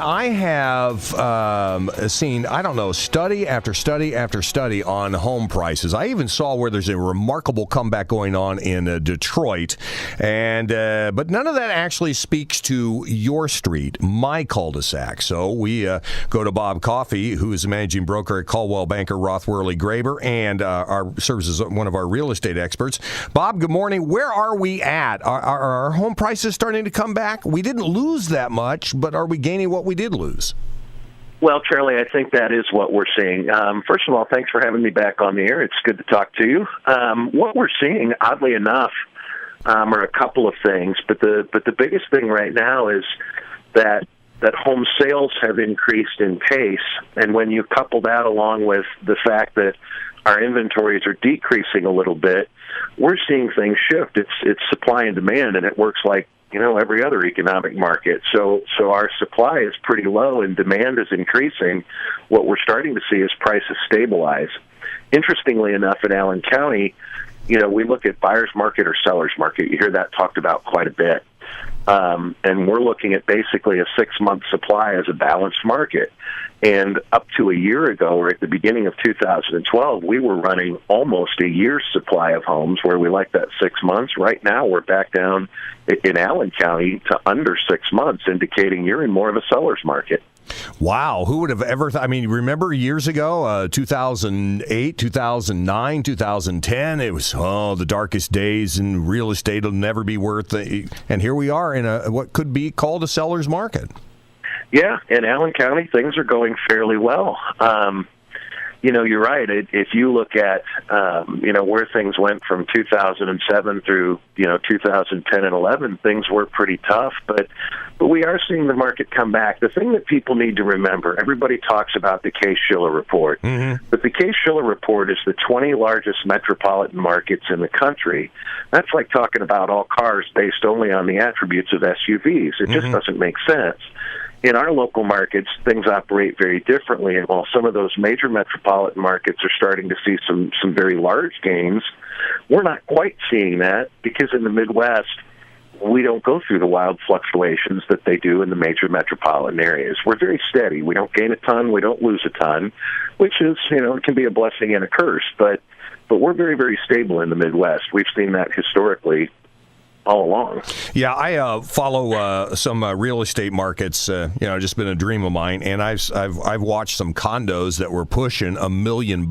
I have seen, study after study after study on home prices. I even saw where there's a remarkable comeback going on in Detroit, and but none of that actually speaks to your street, my cul-de-sac. So we go to Bob Coffey, who is the managing broker at Coldwell Banker, Roth, Werhly, Graber, and serves as one of our real estate experts. Bob, good morning. Where are we at? Are our home prices starting to come back? We didn't lose that much, but are we gaining what we did lose? Well, Charlie, I think that is what we're seeing. First of all, thanks for having me back on the air. It's good to talk to you. What we're seeing, oddly enough, are a couple of things, but the biggest thing right now is that home sales have increased in pace, and when you couple that along with the fact that our inventories are decreasing a little bit, we're seeing things shift. It's supply and demand, and it works like every other economic market. So our supply is pretty low and demand is increasing. What we're starting to see is prices stabilize. Interestingly enough, in Allen County, we look at buyer's market or seller's market. You hear that talked about quite a bit. And we're looking at basically a 6-month supply as a balanced market. And up to a year ago, or at the beginning of 2012, we were running almost a year's supply of homes where we like that 6 months. Right now, we're back down in Allen County to under 6 months, indicating you're in more of a seller's market. Wow, who would have ever remember years ago, 2008, 2009, 2010, it was, the darkest days in real estate will never be worth it. And here we are in what could be called a seller's market. Yeah, in Allen County, things are going fairly well. You're right. If you look at, where things went from 2007 through, 2010 and 11, things were pretty tough, but we are seeing the market come back. The thing that people need to remember, everybody talks about the Case-Shiller report, but the Case-Shiller report is the 20 largest metropolitan markets in the country. That's like talking about all cars based only on the attributes of SUVs. It just doesn't make sense. In our local markets, things operate very differently, and while some of those major metropolitan markets are starting to see some very large gains, we're not quite seeing that because in the Midwest, we don't go through the wild fluctuations that they do in the major metropolitan areas. We're very steady. We don't gain a ton, we don't lose a ton, which is, it can be a blessing and a curse, but we're very, very stable in the Midwest. We've seen that historically all along. Yeah, I follow some real estate markets. Just been a dream of mine, and I've watched some condos that were pushing $1 million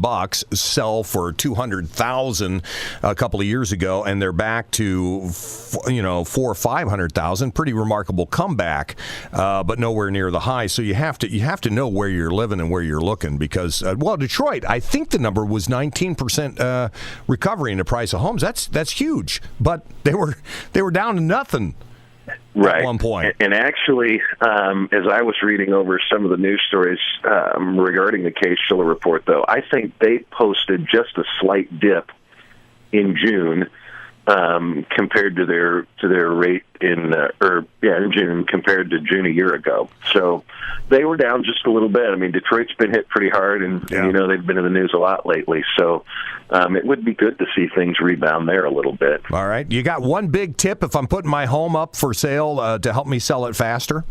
sell for $200,000 a couple of years ago, and they're back to $400,000 or $500,000. Pretty remarkable comeback, but nowhere near the high. So you have to know where you're living and where you're looking because Detroit, I think the number was 19% recovery in the price of homes. That's huge, but they were down to nothing at one point. And actually, as I was reading over some of the news stories regarding the Case-Shiller report, though, I think they posted just a slight dip in June compared to their rate in June compared to June a year ago. So they were down just a little bit. I mean, Detroit's been hit pretty hard, and they've been in the news a lot lately. So it would be good to see things rebound there a little bit. All right. You got one big tip if I'm putting my home up for sale to help me sell it faster?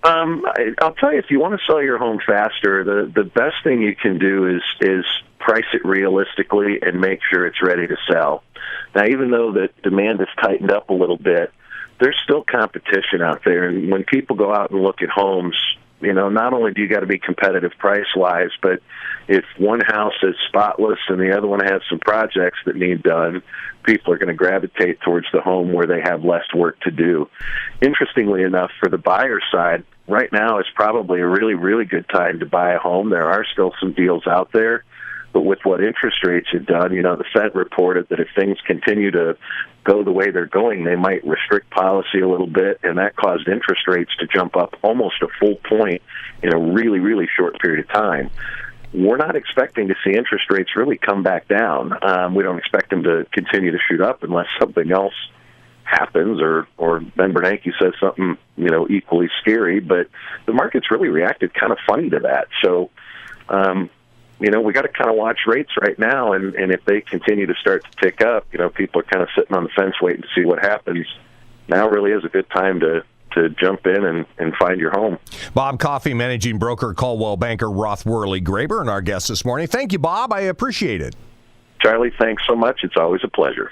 I'll tell you, if you want to sell your home faster, the best thing you can do is price it realistically and make sure it's ready to sell. Now, even though the demand has tightened up a little bit, there's still competition out there. And when people go out and look at homes, not only do you got to be competitive price-wise, but if one house is spotless and the other one has some projects that need done, people are going to gravitate towards the home where they have less work to do. Interestingly enough, for the buyer side, right now is probably a really, really good time to buy a home. There are still some deals out there. But with what interest rates have done, the Fed reported that if things continue to go the way they're going, they might restrict policy a little bit, and that caused interest rates to jump up almost a full point in a really, really short period of time. We're not expecting to see interest rates really come back down. We don't expect them to continue to shoot up unless something else happens or Ben Bernanke says something, equally scary. But the market's really reacted kind of funny to that. So, we got to kind of watch rates right now, and if they continue to start to tick up, people are kind of sitting on the fence waiting to see what happens. Now really is a good time to to jump in and find your home. Bob Coffey, managing broker, Coldwell banker, Roth, Werhly, Graber, and our guest this morning. Thank you, Bob. I appreciate it. Charlie, thanks so much. It's always a pleasure.